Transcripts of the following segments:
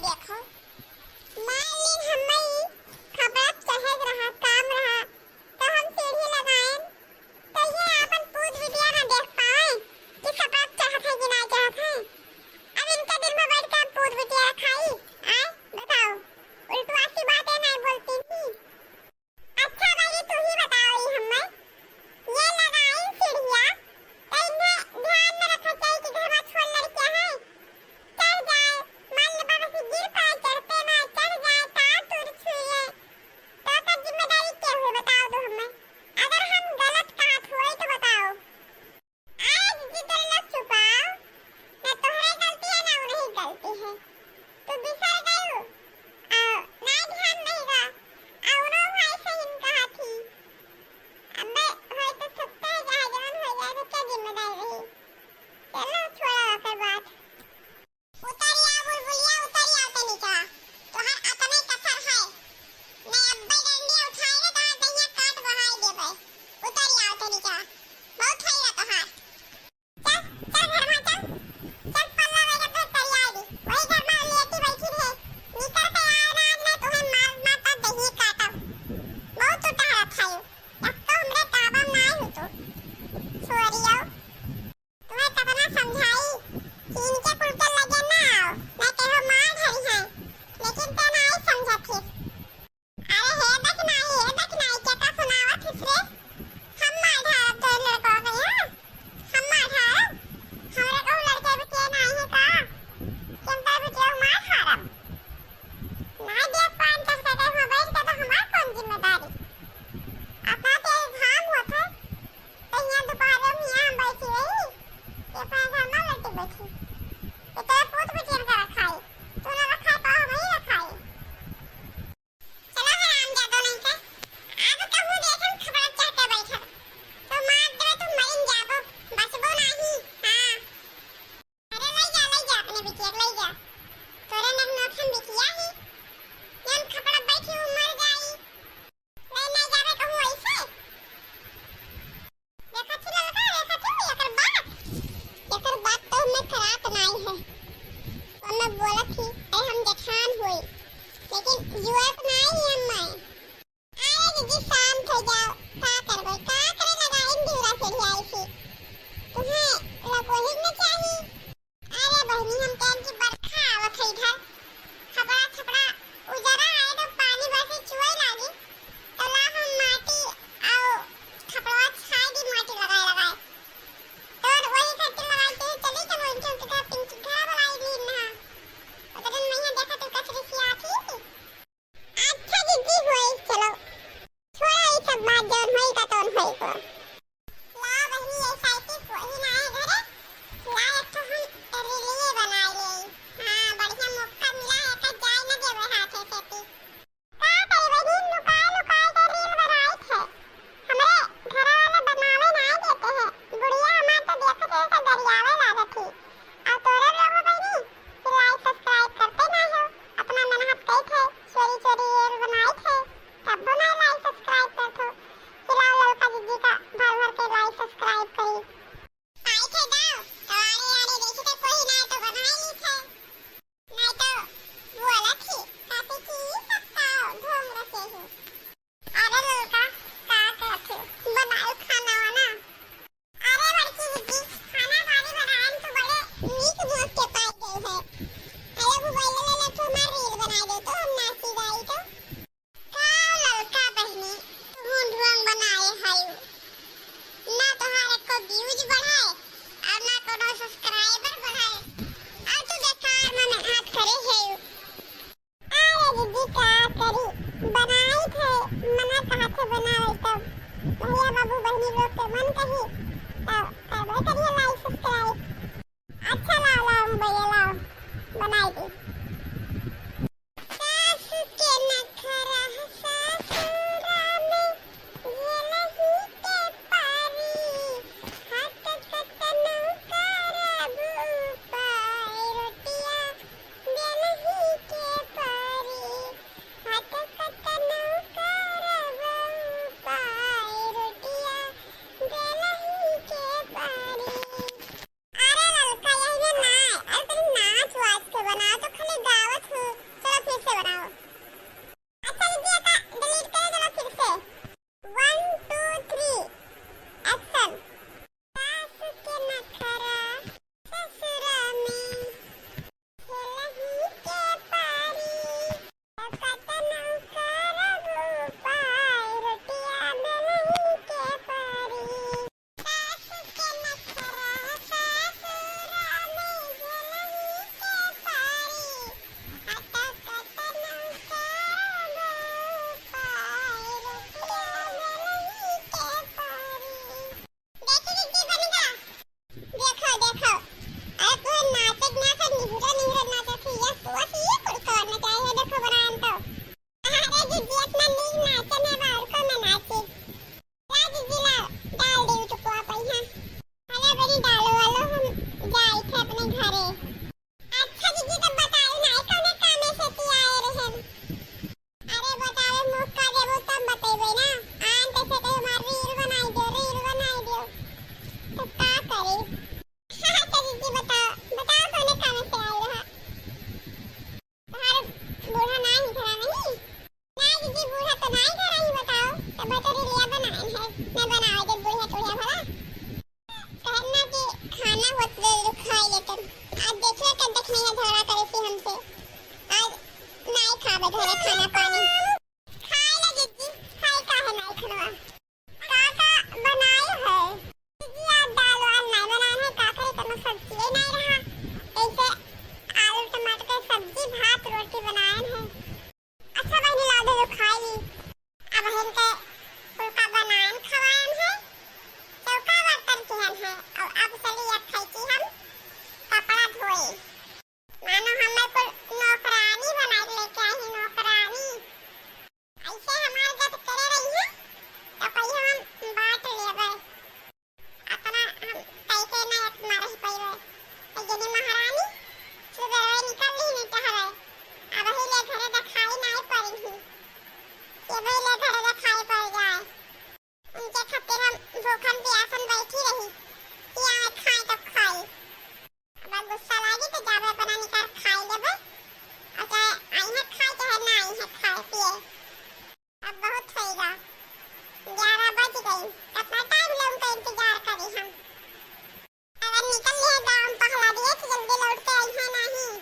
देखो मालिन हम्मई खबर चहक रहा काम रहा तो हम सीढ़ी लगाए तो ये अपन पूछ वीडियो ना देख पाए कि खबर चाहत है कि ना चाहत है। अब इनका दिन में बैठ कर पूछ वीडियो खाई आए बताओ उल्टू ऐसी बातें नहीं बोलती थी। अच्छा भाई तू ही बताओ ये हम्मई ये लगाई सीढ़ियां तो इन्हें ध्यान में रखना चाहिए कि घर में छोड़ लड़कियां हैं चढ़ जाए मान ले बाबा से गिर पाए चढ़ते ना चढ़ जाए तार तूर छुए तो का जिम्मेदारी क्या हुई बता बतौरी लिया बनाए है मैं बनावे दे बुढ़िया टोढ़िया भला कहना कि खाना होत खाई लेते आज देखिए कब तक नहीं झगड़ा करे थी हमसे आज नहीं खावे धरे खाना पानी खाए ना दीदी खाए का है नहीं खनवा काका बनाए है दीदी आज दाल वाल नहीं बनाए है काका इतना सब्जी ही नहीं रहा ऐसे आलू टमाटर की सब्जी भात रोटी बनाए हैं अच्छा बहनी ला दे खाई ली अब इनके फुलका बनाए खवाए हैं चौका बर्तन किहन है और अब चली अब खाई की हम कपड़ा धोए मानो हमें को नौकरानी बना लेके आई नौकरानी ऐसे हमारे जब करे रही है तो कहीं हम बांट लेबे अपना हम पैसे ना एक मारे ही पैवे जनी महारानी सुबह निकल ही नहीं चाहे अब ही ले घरे दा खाई नहीं पड़ी थी ये भी ले घरे दा खाई पड़ जाए उनके खातिर हम भूखन प्यासन बैठी रही कि आए खाए तब खाई अब गुस्सा लागी तो जाबे बना निकाल खाई लेबे और चाहे आई है खाए चाहे ना आई है खाए पिए अब बहुत होएगा 11 बज गई कितना टाइम ले उनका इंतजार करी हम अगर निकल लिए गांव पहला दिए कि जल्दी लौट के आई है नहीं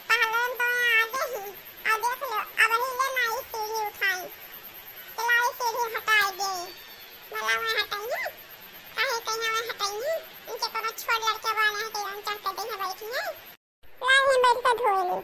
पहले तो आगे ही और देख लो अब ही ले नई सीढ़ी उठाई चलाई सीढ़ी हटाई दे मला वहां हटाई है काहे कहीं वहां हटाई है इनके कोनो छोड़ लड़के वाले हैं कि हम चढ़ के देखे बैठी हैं लाई बैठ के धोए ली